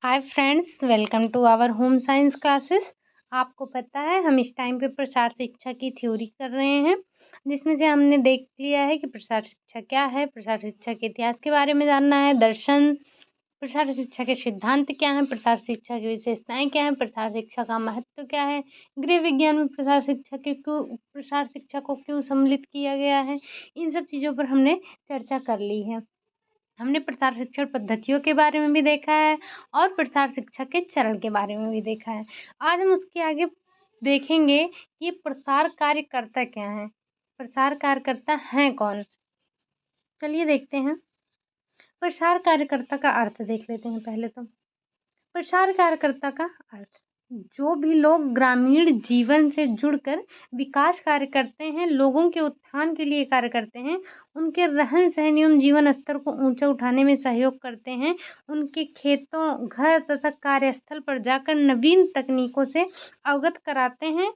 Hi friends, welcome to our home science classes. आपको पता है हम इस टाइम पे प्रसार शिक्षा की थ्योरी कर रहे हैं, जिसमें से हमने देख लिया है कि प्रसार शिक्षा क्या है, प्रसार शिक्षा के इतिहास के बारे में जानना है, दर्शन, प्रसार शिक्षा के सिद्धांत क्या हैं, प्रसार शिक्षा की विशेषताएं क्या हैं, प्रसार शिक्षा का महत्व क्या है, गृह विज्ञान में प्रसार शिक्षा को क्यों सम्मिलित किया गया है। इन सब चीज़ों पर हमने चर्चा कर ली है। हमने प्रसार शिक्षण पद्धतियों के बारे में भी देखा है और प्रसार शिक्षा के चरण के बारे में भी देखा है। आज हम उसके आगे देखेंगे कि प्रसार कार्यकर्ता क्या हैं, प्रसार कार्यकर्ता हैं कौन। चलिए देखते हैं। प्रसार कार्यकर्ता का अर्थ देख लेते हैं पहले तो। प्रसार कार्यकर्ता का अर्थ, जो भी लोग ग्रामीण जीवन से जुड़कर विकास कार्य करते हैं, लोगों के उत्थान के लिए कार्य करते हैं, उनके रहन सहन एवं जीवन स्तर को ऊंचा उठाने में सहयोग करते हैं, उनके खेतों, घर तथा कार्यस्थल पर जाकर नवीन तकनीकों से अवगत कराते हैं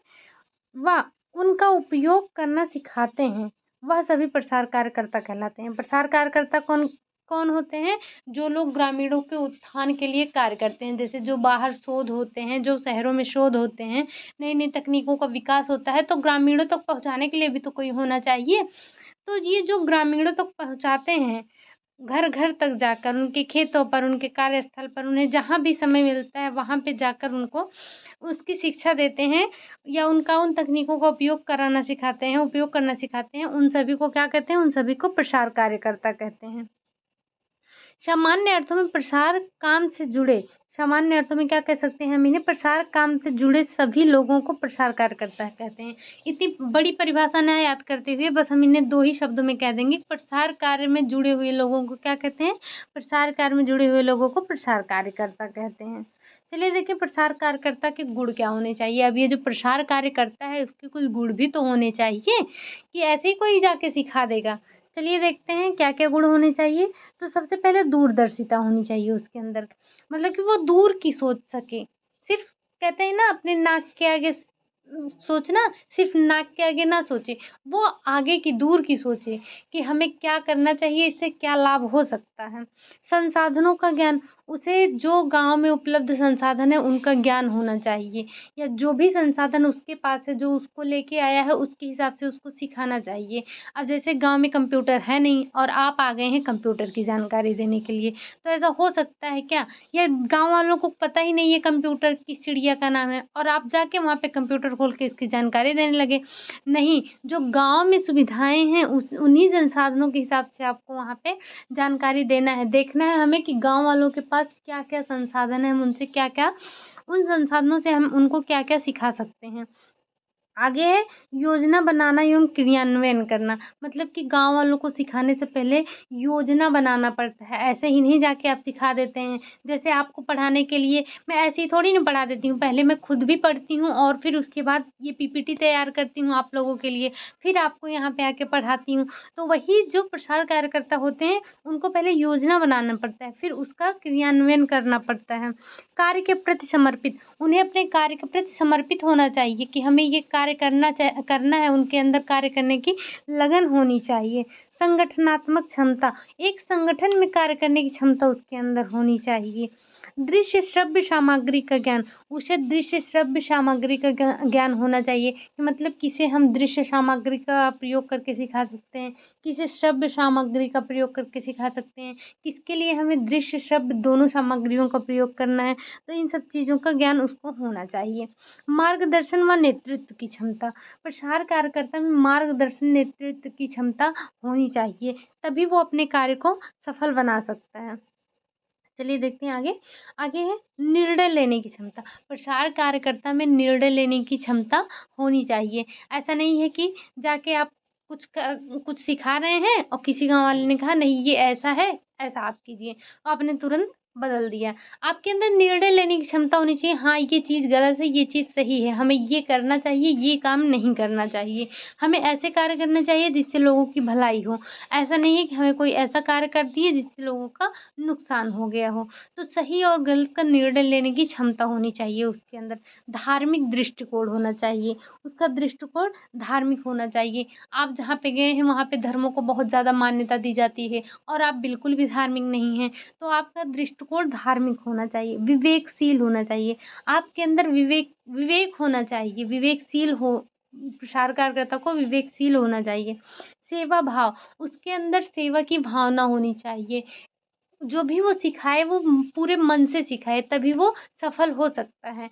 व उनका उपयोग करना सिखाते हैं, वह सभी प्रसार कार्यकर्ता कहलाते हैं। प्रसार कार्यकर्ता कौन कौन होते हैं? जो लोग ग्रामीणों के उत्थान के लिए कार्य करते हैं, जैसे जो बाहर शोध होते हैं, जो शहरों में शोध होते हैं, नई नई तकनीकों का विकास होता है, तो ग्रामीणों तक पहुंचाने के लिए भी तो कोई होना चाहिए। तो ये जो ग्रामीणों तक पहुंचाते हैं, घर घर तक जाकर, उनके खेतों पर, उनके कार्यस्थल पर, उन्हें जहाँ भी समय मिलता है वहाँ पे जाकर उनको उसकी शिक्षा देते हैं या उनका उन तकनीकों का उपयोग कराना सिखाते हैं, उपयोग करना सिखाते हैं, उन सभी को क्या कहते हैं? उन सभी को प्रसार कार्यकर्ता कहते हैं। सामान्य अर्थों में प्रसार काम से जुड़े, सामान्य अर्थों में क्या कह सकते हैं हम इन्हें? प्रसार काम से जुड़े सभी लोगों को प्रसार कार्यकर्ता कहते हैं। इतनी बड़ी परिभाषा ना याद करते हुए बस हम इन्हें 2 ही शब्दों में कह देंगे, प्रसार कार्य में जुड़े हुए लोगों को क्या कहते हैं? प्रसार कार्य में जुड़े हुए लोगों को प्रसार कार्यकर्ता कहते हैं। चलिए देखिए, प्रसार कार्यकर्ता के गुण क्या होने चाहिए। अब ये जो प्रसार कार्य करता है उसके कुछ गुण भी तो होने चाहिए, कि ऐसे ही कोई जाके सिखा देगा। चलिए देखते हैं क्या क्या गुण होने चाहिए। तो सबसे पहले दूरदर्शिता होनी चाहिए उसके अंदर, मतलब कि वो दूर की सोच सके। सिर्फ कहते हैं ना, अपने नाक के आगे सोचना, सिर्फ नाक के आगे ना सोचे, वो आगे की, दूर की सोचे कि हमें क्या करना चाहिए, इससे क्या लाभ हो सकता है। संसाधनों का ज्ञान, उसे जो गांव में उपलब्ध संसाधन है उनका ज्ञान होना चाहिए, या जो भी संसाधन उसके पास है, जो उसको लेके आया है, उसके हिसाब से उसको सिखाना चाहिए। अब जैसे गांव में कंप्यूटर है नहीं और आप आ गए हैं कंप्यूटर की जानकारी देने के लिए, तो ऐसा हो सकता है क्या? या गांव वालों को पता ही नहीं है कंप्यूटर किस चिड़िया का नाम है और आप जाके वहाँ पे कंप्यूटर खोल के इसकी जानकारी देने लगे? नहीं, जो गांव में सुविधाएं हैं उस उन्हीं संसाधनों के हिसाब से आपको वहाँ पे जानकारी देना है। देखना है हमें कि गांव वालों के पास क्या क्या संसाधन है, हम उनसे क्या क्या, उन संसाधनों से हम उनको क्या क्या सिखा सकते हैं। आगे है योजना बनाना एवं क्रियान्वयन करना, मतलब कि गाँव वालों को सिखाने से पहले योजना बनाना पड़ता है। ऐसे ही नहीं जाके आप सिखा देते हैं। जैसे आपको पढ़ाने के लिए मैं ऐसे ही थोड़ी ना पढ़ा देती हूँ, पहले मैं खुद भी पढ़ती हूँ और फिर उसके बाद ये पीपीटी तैयार करती हूँ आप लोगों के लिए, फिर आपको यहाँ पे आके पढ़ाती हूँ। तो वही जो प्रसार कार्यकर्ता होते हैं, उनको पहले योजना बनाना पड़ता है, फिर उसका क्रियान्वयन करना पड़ता है। कार्य के प्रति समर्पित, उन्हें अपने कार्य के प्रति समर्पित होना चाहिए कि हमें ये कार्य करना है, उनके अंदर कार्य करने की लगन होनी चाहिए। संगठनात्मक क्षमता, एक संगठन में कार्य करने की क्षमता उसके अंदर होनी चाहिए। दृश्य श्रव्य सामग्री का ज्ञान, उसे दृश्य श्रव्य सामग्री का ज्ञान होना चाहिए, कि मतलब किसे हम दृश्य सामग्री का प्रयोग करके सिखा सकते हैं, किसे श्रव्य सामग्री का प्रयोग करके सिखा सकते हैं, किसके लिए हमें दृश्य श्रव्य दोनों सामग्रियों का प्रयोग करना है। तो इन सब चीज़ों का ज्ञान उसको होना चाहिए। मार्गदर्शन व नेतृत्व की क्षमता, प्रसार कार्यकर्ता में मार्गदर्शन, नेतृत्व की क्षमता होनी चाहिए, तभी वो अपने कार्य को सफल बना सकता है। चलिए देखते हैं आगे। आगे है निर्णय लेने की क्षमता, प्रसार कार्यकर्ता में निर्णय लेने की क्षमता होनी चाहिए। ऐसा नहीं है कि जाके आप कुछ सिखा रहे हैं और किसी गाँव वाले ने कहा नहीं ये ऐसा है, ऐसा आप कीजिए, आपने तुरंत बदल दिया। आपके अंदर निर्णय लेने की क्षमता होनी चाहिए, हाँ ये चीज़ गलत है, ये चीज़ सही है, हमें ये करना चाहिए, ये काम नहीं करना चाहिए, हमें ऐसे कार्य करना चाहिए जिससे लोगों की भलाई हो। ऐसा नहीं है कि हमें कोई ऐसा कार्य कर दिए जिससे लोगों का नुकसान हो गया हो। तो सही और गलत का निर्णय लेने की क्षमता होनी चाहिए उसके अंदर। धार्मिक दृष्टिकोण होना चाहिए, उसका दृष्टिकोण धार्मिक होना चाहिए। आप जहाँ पे गए हैं वहाँ पे धर्मों को बहुत ज़्यादा मान्यता दी जाती है और आप बिल्कुल भी धार्मिक नहीं हैं, तो आपका दृष्टिकोण दृष्टिकोण धार्मिक होना चाहिए, विवेकशील होना चाहिए। आपके अंदर विवेक विवेक होना चाहिए, विवेकशील हो, प्रसार कार्यकर्ता को विवेकशील होना चाहिए। सेवा भाव, उसके अंदर सेवा की भावना होनी चाहिए। जो भी वो सिखाए वो पूरे मन से सिखाए, तभी वो सफल हो सकता है।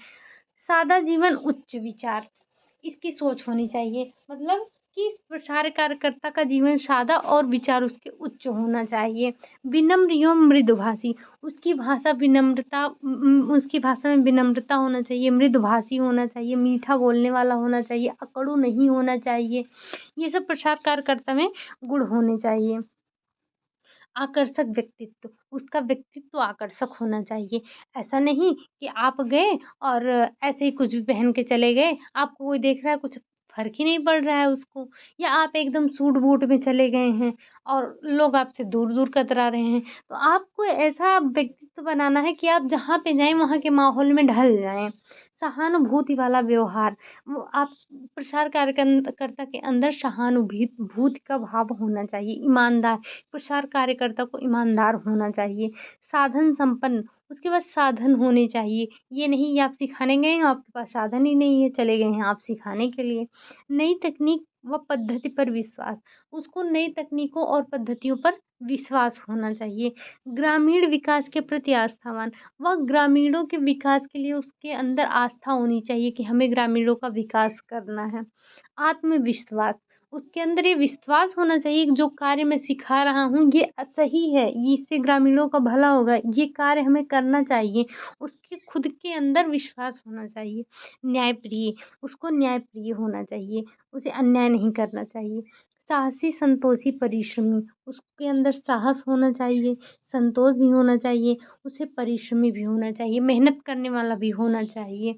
सादा जीवन उच्च विचार, इसकी सोच होनी चाहिए। मतलब कि प्रसार कार्यकर्ता का जीवन सादा और विचार उसके उच्च होना चाहिए। विनम्र एवं मृदुभाषी, उसकी भाषा विनम्रता, उसकी भाषा में विनम्रता होना चाहिए, मृदुभाषी होना चाहिए, मीठा बोलने वाला होना चाहिए, अकड़ू नहीं होना चाहिए। ये सब प्रसार कार्यकर्ता में गुण होने चाहिए। आकर्षक व्यक्तित्व, उसका व्यक्तित्व आकर्षक होना चाहिए। ऐसा नहीं कि आप गए और ऐसे ही कुछ भी पहन के चले गए, आपको कोई देख रहा है, कुछ फ़र्क ही नहीं पड़ रहा है उसको, या आप एकदम सूट-बूट में चले गए हैं और लोग आपसे दूर-दूर कतरा रहे हैं। तो आपको ऐसा व्यक्तित्व बनाना है कि आप जहाँ पे जाएँ वहाँ के माहौल में ढल जाएँ। सहानुभूति वाला व्यवहार, वो आप प्रसार कार्यकर्ता के अंदर भूति का भाव होना चाहिए। ईमानदार, प्रसार कार्यकर्ता को ईमानदार होना चाहिए। साधन संपन्न, उसके पास साधन होने चाहिए। ये नहीं कि आप सिखाने गए हैं, आपके पास साधन ही नहीं है, चले गए हैं आप सिखाने के लिए। नई तकनीक व पद्धति पर विश्वास, उसको नई तकनीकों और पद्धतियों पर विश्वास होना चाहिए। ग्रामीण विकास के प्रति आस्थावान, वह ग्रामीणों के विकास के लिए उसके अंदर आस्था होनी चाहिए कि हमें ग्रामीणों का विकास करना है। आत्मविश्वास, उसके अंदर ये विश्वास होना चाहिए कि जो कार्य मैं सिखा रहा हूँ ये सही है, ये इससे ग्रामीणों का भला होगा, ये कार्य हमें करना चाहिए। उसके खुद के अंदर विश्वास होना चाहिए। न्यायप्रिय, उसको न्यायप्रिय होना चाहिए, उसे अन्याय नहीं करना चाहिए। साहसी, संतोषी, परिश्रमी, उसके अंदर साहस होना चाहिए, संतोष भी होना चाहिए, उसे परिश्रमी भी होना चाहिए, मेहनत करने वाला भी होना चाहिए।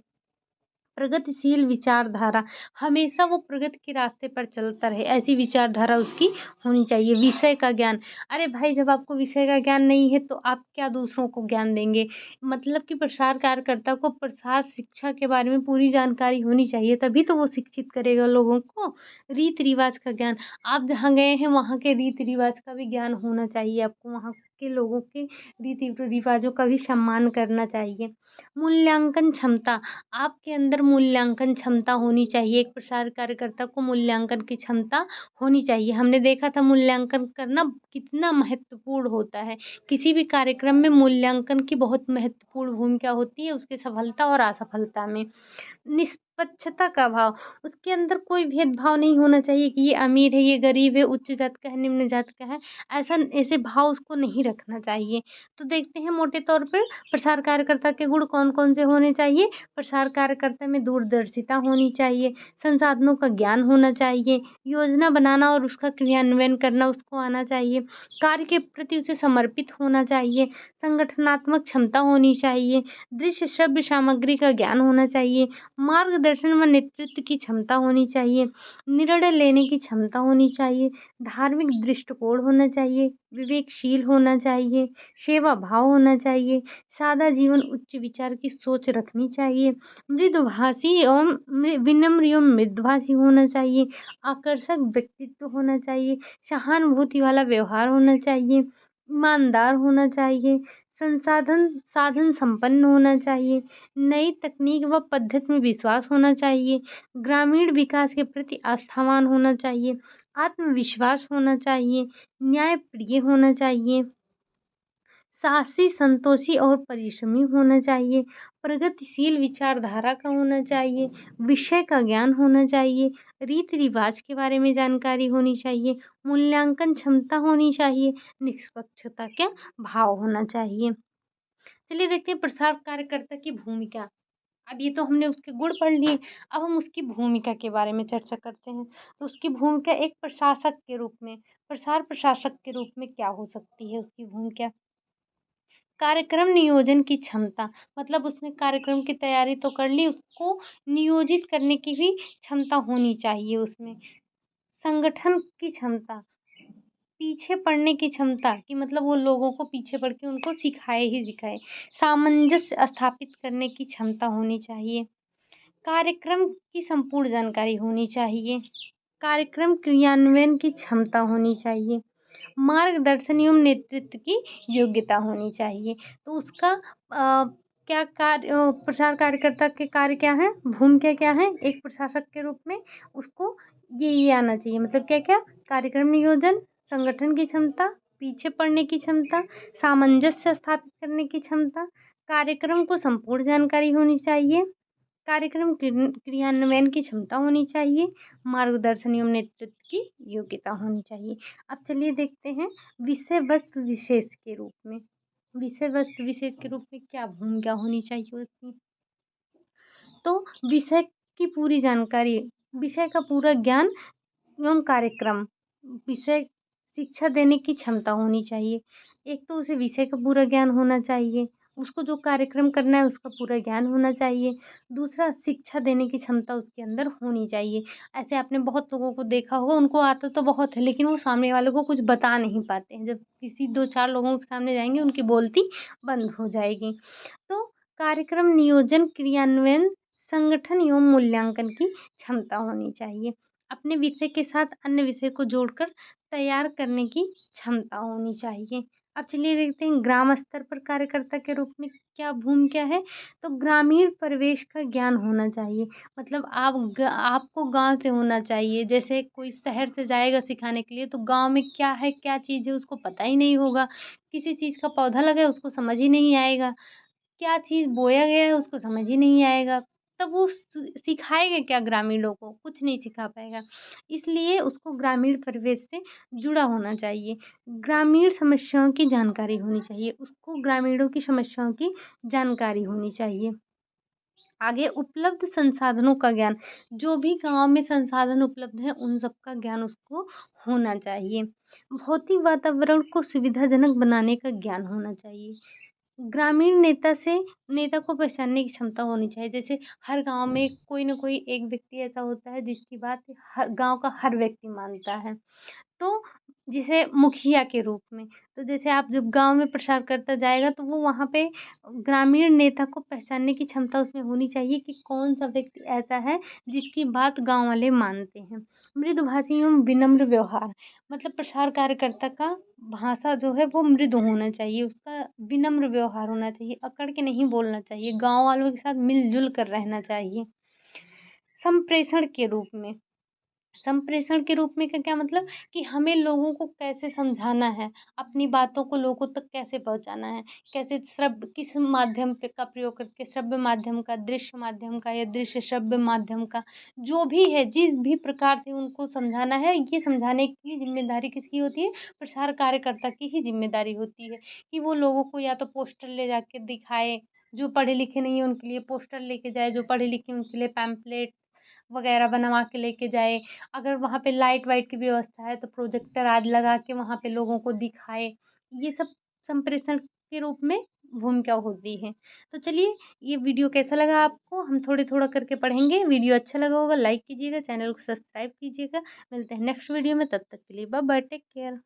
प्रगतिशील विचारधारा, हमेशा वो प्रगति के रास्ते पर चलता रहे, ऐसी विचारधारा उसकी होनी चाहिए। विषय का ज्ञान, अरे भाई जब आपको विषय का ज्ञान नहीं है तो आप क्या दूसरों को ज्ञान देंगे। मतलब कि प्रसार कार्यकर्ता को प्रसार शिक्षा के बारे में पूरी जानकारी होनी चाहिए, तभी तो वो शिक्षित करेगा लोगों को। रीति रिवाज का ज्ञान, आप जहाँ गए हैं वहाँ के रीति रिवाज का भी ज्ञान होना चाहिए आपको, वहाँ के लोगों के रीति रिवाजों का भी सम्मान करना चाहिए। मूल्यांकन क्षमता, आपके अंदर मूल्यांकन क्षमता होनी चाहिए। एक प्रसार कार्यकर्ता को मूल्यांकन की क्षमता होनी चाहिए। हमने देखा था मूल्यांकन करना कितना महत्वपूर्ण होता है। किसी भी कार्यक्रम में मूल्यांकन की बहुत महत्वपूर्ण भूमिका होती है उसकी सफलता और असफलता में। निष्पक्षता का भाव, उसके अंदर कोई भेदभाव नहीं होना चाहिए कि ये अमीर है, ये गरीब है, उच्च जात का है, निम्न जात का है। ऐसे भाव उसको नहीं रखना चाहिए। तो देखते हैं मोटे तौर पर प्रसार कार्यकर्ता के गुण कौन-कौन से होने चाहिए। प्रसार कार्यकर्ता में दूरदर्शिता होनी चाहिए, संसाधनों का ज्ञान होना चाहिए, योजना बनाना और उसका क्रियान्वयन करना उसको आना चाहिए, कार्य के प्रति उसे समर्पित होना चाहिए, संगठनात्मक क्षमता होनी चाहिए, दृश्य श्रव्य सामग्री का ज्ञान होना चाहिए, मार्गदर्शन व नेतृत्व की क्षमता होनी चाहिए, निर्णय लेने की क्षमता होनी चाहिए, धार्मिक दृष्टिकोण होना चाहिए, विवेकशील होना चाहिए, सेवा भाव होना चाहिए, सादा जीवन उच्च विचार की सोच रखनी चाहिए, मृदुभाषी एवं विनम्र एवं मृदुभाषी होना चाहिए, आकर्षक व्यक्तित्व होना चाहिए, सहानुभूति वाला व्यवहार होना चाहिए, ईमानदार होना चाहिए, साधन संपन्न होना चाहिए, नई तकनीक व पद्धति में विश्वास होना चाहिए, ग्रामीण विकास के प्रति आस्थावान होना चाहिए, आत्मविश्वास होना चाहिए, न्यायप्रिय होना चाहिए, साहसी, संतोषी और परिश्रमी होना चाहिए, प्रगतिशील विचारधारा का होना चाहिए, विषय का ज्ञान होना चाहिए, रीति रिवाज के बारे में जानकारी होनी चाहिए, मूल्यांकन क्षमता होनी चाहिए, निष्पक्षता का भाव होना चाहिए। चलिए देखते हैं प्रसार कार्यकर्ता की भूमिका। अब ये तो हमने उसके गुण पढ़ लिए, अब हम उसकी भूमिका के बारे में चर्चा करते हैं। तो उसकी भूमिका एक प्रशासक के रूप में, प्रसार प्रशासक के रूप में क्या हो सकती है उसकी भूमिका? कार्यक्रम नियोजन की क्षमता, मतलब उसने कार्यक्रम की तैयारी तो कर ली, उसको नियोजित करने की भी क्षमता होनी चाहिए उसमें। संगठन की क्षमता, पीछे पड़ने की क्षमता कि मतलब वो लोगों को पीछे पड़ के उनको सिखाए ही सिखाए। सामंजस्य स्थापित करने की क्षमता होनी चाहिए। कार्यक्रम की संपूर्ण जानकारी होनी चाहिए। कार्यक्रम क्रियान्वयन की क्षमता होनी चाहिए। मार्गदर्शन एवं नेतृत्व की योग्यता होनी चाहिए। तो उसका क्या कार्य, प्रचार कार्यकर्ता के कार्य क्या हैं, भूमिका क्या है एक प्रशासक के रूप में, उसको ये आना चाहिए। मतलब क्या क्या, कार्यक्रम नियोजन, संगठन की क्षमता, पीछे पड़ने की क्षमता, सामंजस्य स्थापित करने की क्षमता, कार्यक्रम को संपूर्ण जानकारी होनी चाहिए, कार्यक्रम क्रियान्वयन की क्षमता होनी चाहिए, मार्गदर्शन एवं नेतृत्व की योग्यता होनी चाहिए। अब चलिए देखते हैं विषय वस्तु विशेष के रूप में। विषय वस्तु विशेष के रूप में क्या भूमिका होनी चाहिए उसकी। तो विषय की पूरी जानकारी, विषय का पूरा ज्ञान एवं कार्यक्रम, विषय शिक्षा देने की क्षमता होनी चाहिए। एक तो उसे विषय का पूरा ज्ञान होना चाहिए, उसको जो कार्यक्रम करना है उसका पूरा ज्ञान होना चाहिए। दूसरा, शिक्षा देने की क्षमता उसके अंदर होनी चाहिए। ऐसे आपने बहुत लोगों को देखा होगा, उनको आता तो बहुत है लेकिन वो सामने वाले को कुछ बता नहीं पाते हैं। जब किसी 2-4 लोगों के सामने जाएँगे उनकी बोलती बंद हो जाएगी। तो कार्यक्रम नियोजन, क्रियान्वयन, संगठन एवं मूल्यांकन की क्षमता होनी चाहिए। अपने विषय के साथ अन्य विषय को जोड़कर तैयार करने की क्षमता होनी चाहिए। अब चलिए देखते हैं ग्राम स्तर पर कार्यकर्ता के रूप में क्या भूमिका है। तो ग्रामीण परिवेश का ज्ञान होना चाहिए। मतलब आपको गाँव से होना चाहिए। जैसे कोई शहर से जाएगा सिखाने के लिए तो गाँव में क्या है, क्या चीज़ है उसको पता ही नहीं होगा। किसी चीज़ का पौधा लगा है उसको समझ ही नहीं आएगा। क्या चीज़ बोया गया है उसको समझ ही नहीं आएगा। तब वो सिखाएगा क्या ग्रामीणों को? कुछ नहीं सिखा पाएगा। इसलिए उसको ग्रामीण परिवेश से जुड़ा होना चाहिए। ग्रामीण समस्याओं की जानकारी होनी चाहिए। उसको ग्रामीणों की समस्याओं की जानकारी होनी चाहिए। आगे, उपलब्ध संसाधनों का ज्ञान। जो भी गाँव में संसाधन उपलब्ध हैं उन सब का ज्ञान उसको होना चाहिए। भौतिक वातावरण को सुविधाजनक बनाने का ज्ञान होना चाहिए। ग्रामीण नेता को पहचानने की क्षमता होनी चाहिए। जैसे हर गाँव में कोई न कोई एक व्यक्ति ऐसा होता है जिसकी बात हर गाँव का हर व्यक्ति मानता है। तो जिसे मुखिया के रूप में, तो जैसे आप जब गाँव में प्रचार करता जाएगा तो वो वहाँ पे ग्रामीण नेता को पहचानने की क्षमता उसमें होनी चाहिए कि कौन-सा व्यक्ति ऐसा है जिसकी बात गाँव वाले मानते हैं। मृदुभाषी एवं विनम्र व्यवहार, मतलब प्रचार कार्यकर्ता का भाषा जो है वो मृदु होना चाहिए, उसका विनम्र व्यवहार होना चाहिए, अकड़ के नहीं बोलना चाहिए, गाँव वालों के साथ मिल-जुल कर रहना चाहिए। संप्रेषण के रूप में, संप्रेषण के रूप में का क्या मतलब कि हमें लोगों को कैसे समझाना है, अपनी बातों को लोगों तक कैसे पहुँचाना है, कैसे श्रव्य किस माध्यम पे का प्रयोग करके, श्रव्य माध्यम का, दृश्य माध्यम का या दृश्य श्रव्य माध्यम का, जो भी है जिस भी प्रकार से उनको समझाना है, ये समझाने की ज़िम्मेदारी किसकी होती है? प्रसार कार्यकर्ता की ही ज़िम्मेदारी होती है कि वो लोगों को या तो पोस्टर ले जाके दिखाए, जो पढ़े लिखे नहीं हैं उनके लिए पोस्टर लेके जाए, जो पढ़े लिखे हैं उनके लिए पैम्पलेट वगैरह बनवा के लेके जाए। अगर वहाँ पे लाइट वाइट की व्यवस्था है तो प्रोजेक्टर आदि लगा के वहाँ पे लोगों को दिखाए। ये सब संप्रेषण के रूप में भूमिका होती है। तो चलिए, ये वीडियो कैसा लगा आपको? हम थोड़ा-थोड़ा करके पढ़ेंगे। वीडियो अच्छा लगा होगा लाइक कीजिएगा, चैनल को सब्सक्राइब कीजिएगा। मिलते हैं नेक्स्ट वीडियो में, तब तक के लिए बाय बाय, टेक केयर।